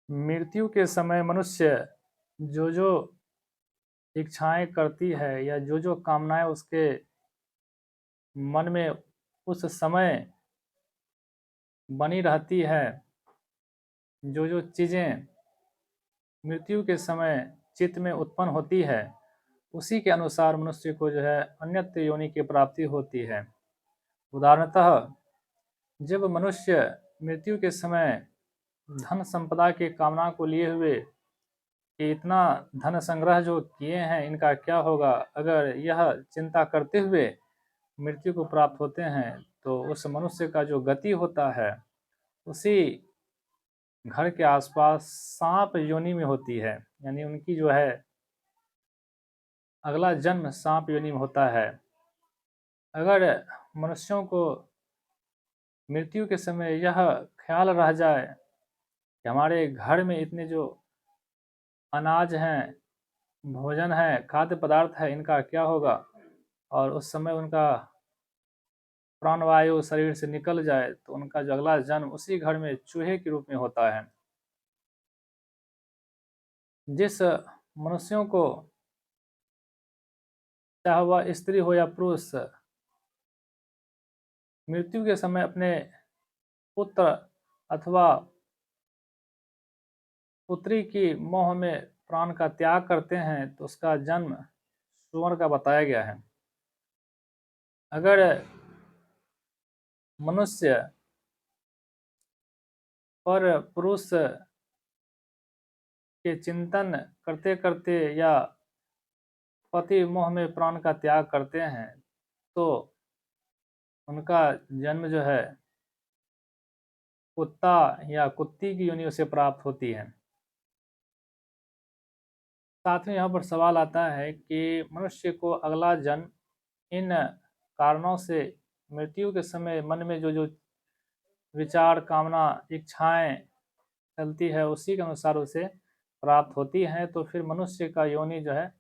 मृत्यु के समय मनुष्य जो जो इच्छाएं करती है या जो जो कामनाएं उसके मन में उस समय बनी रहती है, जो जो चीज़ें मृत्यु के समय चित्त में उत्पन्न होती है, उसी के अनुसार मनुष्य को जो है अन्यत्र योनि की प्राप्ति होती है। उदाहरणतः जब मनुष्य मृत्यु के समय धन संपदा की कामना को लिए हुए कि इतना धन संग्रह जो किए हैं इनका क्या होगा, अगर यह चिंता करते हुए मृत्यु को प्राप्त होते हैं तो उस मनुष्य का जो गति होता है उसी घर के आसपास सांप योनि में होती है, यानी उनकी जो है अगला जन्म सांप योनि में होता है। अगर मनुष्यों को मृत्यु के समय यह ख्याल रह जाए कि हमारे घर में इतने जो अनाज हैं, भोजन है, खाद्य पदार्थ है, इनका क्या होगा, और उस समय उनका प्राणवायु शरीर से निकल जाए तो उनका जो अगला जन्म उसी घर में चूहे के रूप में होता है। जिस मनुष्यों को चाहे वह स्त्री हो या पुरुष मृत्यु के समय अपने पुत्र अथवा पुत्री की मोह में प्राण का त्याग करते हैं तो उसका जन्म सुअर का बताया गया है। अगर मनुष्य पर पुरुष के चिंतन करते करते या पति मोह में प्राण का त्याग करते हैं तो उनका जन्म जो है कुत्ता या कुत्ती की योनि से प्राप्त होती है। साथ में यहाँ पर सवाल आता है कि मनुष्य को अगला जन्म इन कारणों से मृत्यु के समय मन में जो जो विचार, कामना, इच्छाएं चलती है उसी के अनुसार उसे प्राप्त होती है, तो फिर मनुष्य का योनि जो है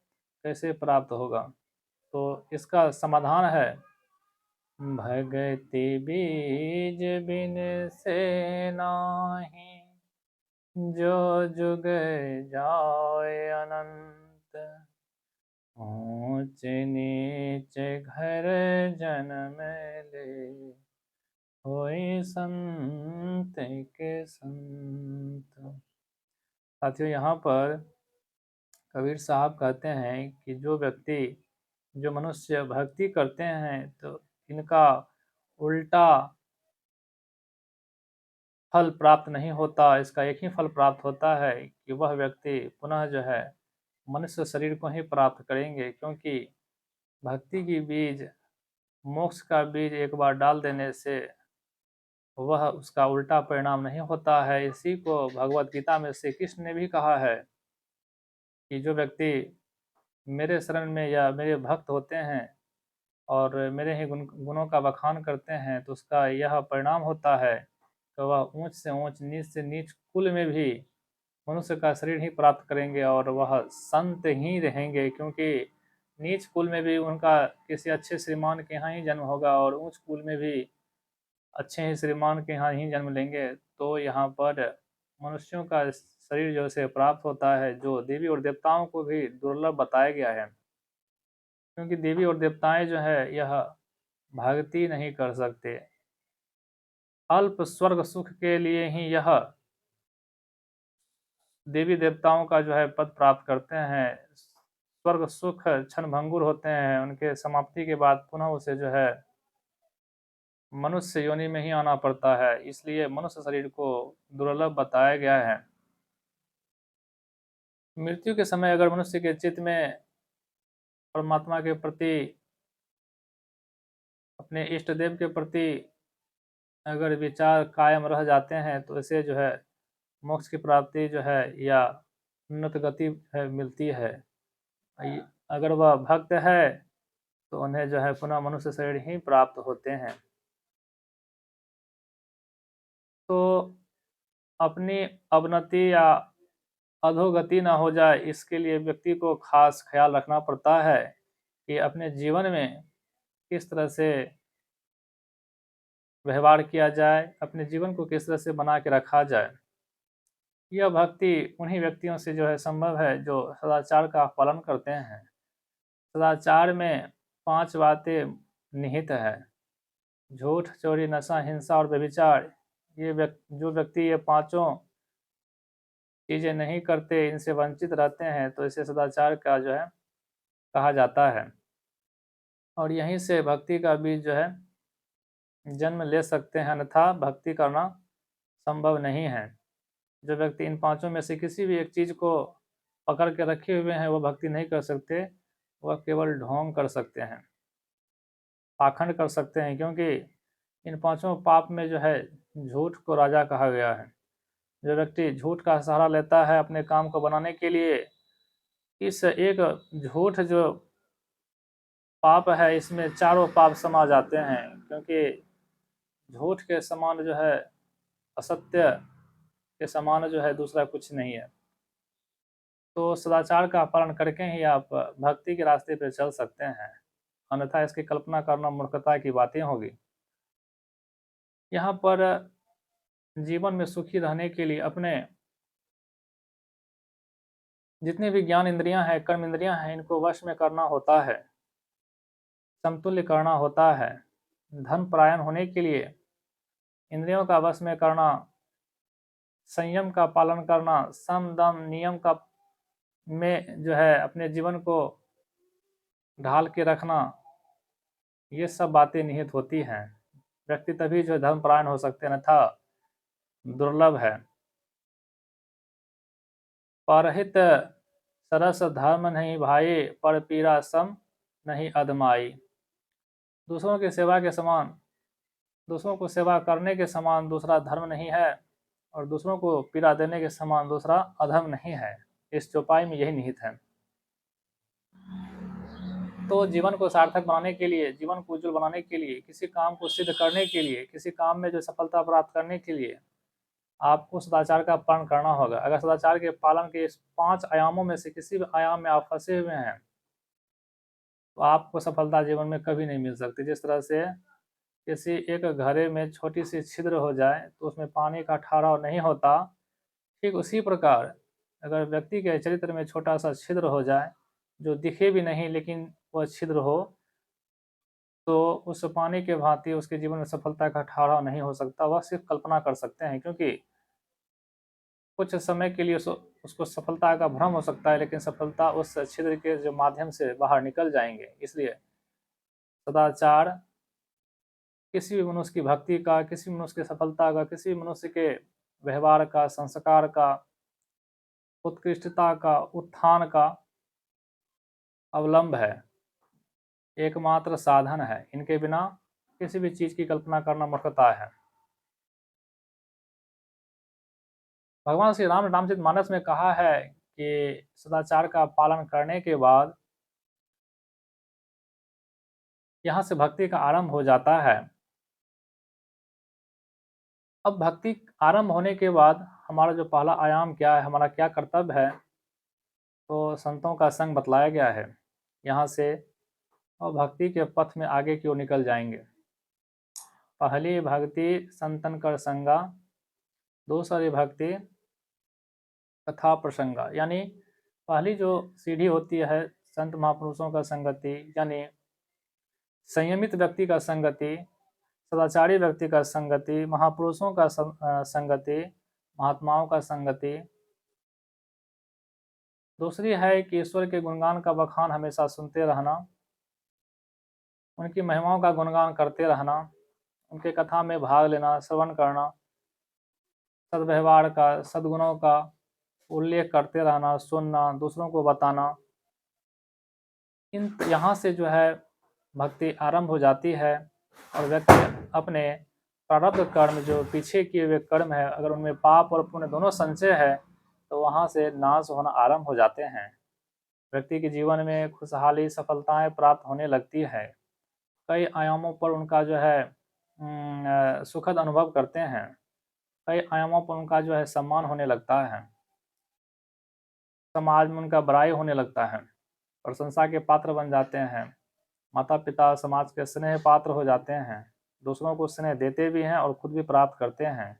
कैसे प्राप्त होगा। तो इसका समाधान है भगति बीज बिन से नाही, जो जुग जाए अनंत, ऊंच नीच घर जन्म ले, होई संत के संत। साथियों, यहाँ पर कबीर साहब कहते हैं कि जो मनुष्य भक्ति करते हैं तो इनका उल्टा फल प्राप्त नहीं होता, इसका एक ही फल प्राप्त होता है कि वह व्यक्ति पुनः जो है मनुष्य शरीर को ही प्राप्त करेंगे, क्योंकि भक्ति की बीज, मोक्ष का बीज एक बार डाल देने से वह उसका उल्टा परिणाम नहीं होता है। इसी को भगवत गीता में श्री कृष्ण ने भी कहा है कि जो व्यक्ति मेरे शरण में या मेरे भक्त होते हैं और मेरे ही गुणों का बखान करते हैं तो उसका यह परिणाम होता है कि वह ऊंच से ऊंच, नीच से नीच कुल में भी मनुष्य का शरीर ही प्राप्त करेंगे और वह संत ही रहेंगे, क्योंकि नीच कुल में भी उनका किसी अच्छे श्रीमान के यहाँ ही जन्म होगा और ऊंच कुल में भी अच्छे ही श्रीमान के यहाँ ही जन्म लेंगे। तो यहाँ पर मनुष्यों का शरीर जो से प्राप्त होता है, जो देवी और देवताओं को भी दुर्लभ बताया गया है, क्योंकि देवी और देवताएं जो है यह भक्ति नहीं कर सकते। अल्प स्वर्ग सुख के लिए ही यह देवी देवताओं का जो है पद प्राप्त करते हैं। स्वर्ग सुख क्षणभंगुर होते हैं, उनके समाप्ति के बाद पुनः उसे जो है मनुष्य योनि में ही आना पड़ता है, इसलिए मनुष्य शरीर को दुर्लभ बताया गया है। मृत्यु के समय अगर मनुष्य के चित्त में परमात्मा के प्रति, अपने इष्ट देव के प्रति अगर विचार कायम रह जाते हैं तो इसे जो है मोक्ष की प्राप्ति जो है या उन्नत गति है मिलती है। अगर वह भक्त है तो उन्हें जो है पुनः मनुष्य शरीर ही प्राप्त होते हैं। तो अपनी अवनति या अधोगति न हो जाए, इसके लिए व्यक्ति को खास ख्याल रखना पड़ता है कि अपने जीवन में किस तरह से व्यवहार किया जाए, अपने जीवन को किस तरह से बना के रखा जाए। यह भक्ति उन्हीं व्यक्तियों से जो है संभव है जो सदाचार का पालन करते हैं। सदाचार में 5 बातें निहित है: झूठ, चोरी, नशा, हिंसा और व्यभिचार। जो व्यक्ति ये पांचों चीजें नहीं करते, इनसे वंचित रहते हैं, तो इसे सदाचार का जो है कहा जाता है। और यहीं से भक्ति का बीज जो है जन्म ले सकते हैं, अन्यथा भक्ति करना संभव नहीं है। जो व्यक्ति इन पांचों में से किसी भी एक चीज को पकड़ के रखे हुए हैं, वो भक्ति नहीं कर सकते, वह केवल ढोंग कर सकते हैं, पाखंड कर सकते हैं, क्योंकि इन पांचों पाप में जो है झूठ को राजा कहा गया है। जो व्यक्ति झूठ का सहारा लेता है अपने काम को बनाने के लिए, इस एक झूठ जो पाप है, इसमें चारों पाप समा जाते हैं, क्योंकि झूठ के समान जो है, असत्य के समान जो है दूसरा कुछ नहीं है। तो सदाचार का पालन करके ही आप भक्ति के रास्ते पर चल सकते हैं, अन्यथा इसकी कल्पना करना मूर्खता की बातें होगी। यहाँ पर जीवन में सुखी रहने के लिए अपने जितनी भी ज्ञान इंद्रियां हैं, कर्म इंद्रियां हैं, इनको वश में करना होता है, समतुल्य करना होता है। धन परायण होने के लिए इंद्रियों का वश में करना, संयम का पालन करना, सम दम नियम का में जो है अपने जीवन को ढाल के रखना, ये सब बातें निहित होती हैं। व्यक्ति तभी जो धर्म परायण हो सकते हैं, अन्यथा दुर्लभ है। परहित सरस धर्म नहीं भाई, पर पीरा सम नहीं अधमाई। दूसरों की सेवा के समान, दूसरों को सेवा करने के समान दूसरा धर्म नहीं है, और दूसरों को पीड़ा देने के समान दूसरा अधर्म नहीं है। इस चौपाई में यही निहित है। तो जीवन को सार्थक बनाने के लिए, जीवन को उज्जवल बनाने के लिए, किसी काम को सिद्ध करने के लिए, किसी काम में जो सफलता प्राप्त करने के लिए आपको सदाचार का पालन करना होगा। अगर सदाचार के पालन के इस 5 आयामों में से किसी भी आयाम में आप फंसे हुए हैं, तो आपको सफलता जीवन में कभी नहीं मिल सकती। जिस तरह से किसी एक घड़े में छोटी सी छिद्र हो जाए तो उसमें पानी का ठहराव नहीं होता, ठीक उसी प्रकार अगर व्यक्ति के चरित्र में छोटा सा छिद्र हो जाए, जो दिखे भी नहीं लेकिन वह छिद्र हो, तो उस पानी के भांति उसके जीवन में सफलता का ठहराव नहीं हो सकता। वह सिर्फ कल्पना कर सकते हैं, क्योंकि कुछ समय के लिए उसको सफलता का भ्रम हो सकता है, लेकिन सफलता उस छिद्र के जो माध्यम से बाहर निकल जाएंगे। इसलिए सदाचार किसी भी मनुष्य की भक्ति का, किसी मनुष्य की सफलता का, किसी मनुष्य के व्यवहार का, संस्कार का, उत्कृष्टता का, उत्थान का अवलंब है, एकमात्र साधन है। इनके बिना किसी भी चीज की कल्पना करना मूर्खता है। भगवान श्री राम ने रामचरितमानस में कहा है कि सदाचार का पालन करने के बाद यहाँ से भक्ति का आरंभ हो जाता है। अब भक्ति आरंभ होने के बाद हमारा जो पहला आयाम क्या है, हमारा क्या कर्तव्य है, तो संतों का संग बतलाया गया है। यहाँ से और भक्ति के पथ में आगे की ओर निकल जाएंगे। पहली भक्ति संतन कर संगा, दूसरी भक्ति कथा प्रसंगा। यानी पहली जो सीढ़ी होती है संत महापुरुषों का संगति, यानी संयमित व्यक्ति का संगति, सदाचारी व्यक्ति का संगति, महापुरुषों का संगति, महात्माओं का संगति। दूसरी है कि ईश्वर के गुणगान का बखान हमेशा सुनते रहना, उनकी महिमाओं का गुणगान करते रहना, उनके कथा में भाग लेना, श्रवण करना, सद्व्यवहार का, सद्गुणों का उल्लेख करते रहना, सुनना, दूसरों को बताना। यहाँ से जो है भक्ति आरंभ हो जाती है, और व्यक्ति अपने प्रारब्ध कर्म, जो पीछे किए हुए कर्म है, अगर उनमें पाप और पुण्य दोनों संचय है, तो वहाँ से नाश होना आरंभ हो जाते हैं। व्यक्ति के जीवन में खुशहाली, सफलताएं प्राप्त होने लगती है। कई आयामों पर उनका जो है सुखद अनुभव करते हैं, कई आयामों पर उनका जो है सम्मान होने लगता है, समाज में उनका बड़ाई होने लगता है, प्रशंसा के पात्र बन जाते हैं, माता पिता समाज के स्नेह पात्र हो जाते हैं, दूसरों को स्नेह देते भी हैं और खुद भी प्राप्त करते हैं।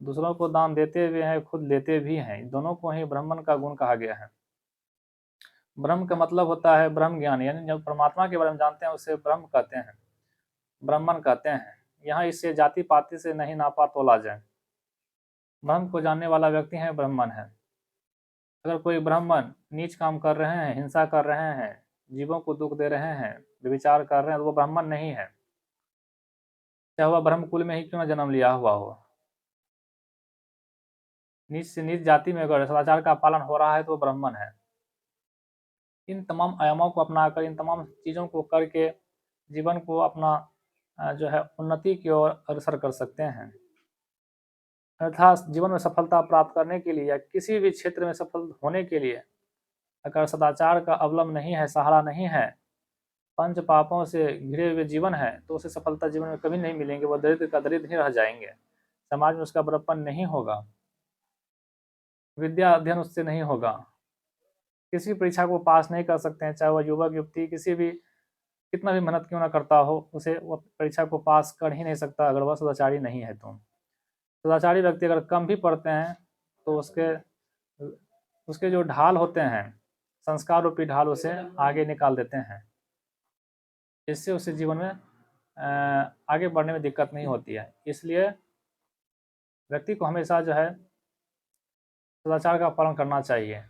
दूसरों को दान देते भी हैं, खुद लेते भी हैं। दोनों को ही ब्राह्मण का गुण कहा गया है। ब्रह्म का मतलब होता है ब्रह्म ज्ञान, यानी जब परमात्मा के बारे में जानते हैं उसे ब्रह्म कहते हैं, ब्राह्मण कहते हैं। यहाँ इससे जाति पाति से नहीं नापा तोला जाए। ब्रह्म को जानने वाला व्यक्ति है ब्राह्मण है। अगर कोई ब्राह्मण नीच काम कर रहे हैं, हिंसा कर रहे हैं, जीवों को दुख दे रहे हैं, व्यभिचार कर रहे हैं, तो वो ब्राह्मण नहीं है, चाहे वह ब्रह्म कुल में ही क्यों न जन्म लिया हुआ हो। नीच से नीच जाति में अगर सदाचार का पालन हो रहा है तो वो ब्राह्मण है। इन तमाम आयामों को अपनाकर, इन तमाम चीज़ों को करके जीवन को अपना जो है उन्नति की ओर अग्रसर कर सकते हैं। अर्थात जीवन में सफलता प्राप्त करने के लिए या किसी भी क्षेत्र में सफल होने के लिए अगर सदाचार का अवलंब नहीं है, सहारा नहीं है, पंच पापों से घिरे हुए जीवन है, तो उसे सफलता जीवन में कभी नहीं मिलेंगे। वह दरिद्र का दरिद्र ही रह जाएंगे, समाज में उसका बड़प्पन नहीं होगा, विद्या अध्ययन उससे नहीं होगा, किसी परीक्षा को पास नहीं कर सकते हैं, चाहे वह युवक युवती किसी भी कितना भी मेहनत क्यों ना करता हो, उसे वह परीक्षा को पास कर ही नहीं सकता अगर वह सदाचारी नहीं है। तो सदाचारी व्यक्ति अगर कम भी पढ़ते हैं तो उसके जो ढाल होते हैं, संस्कार रूपी ढाल, उसे आगे निकाल देते हैं। इससे उसे जीवन में आगे बढ़ने में दिक्कत नहीं होती है। इसलिए व्यक्ति को हमेशा जो है सदाचार का पालन करना चाहिए।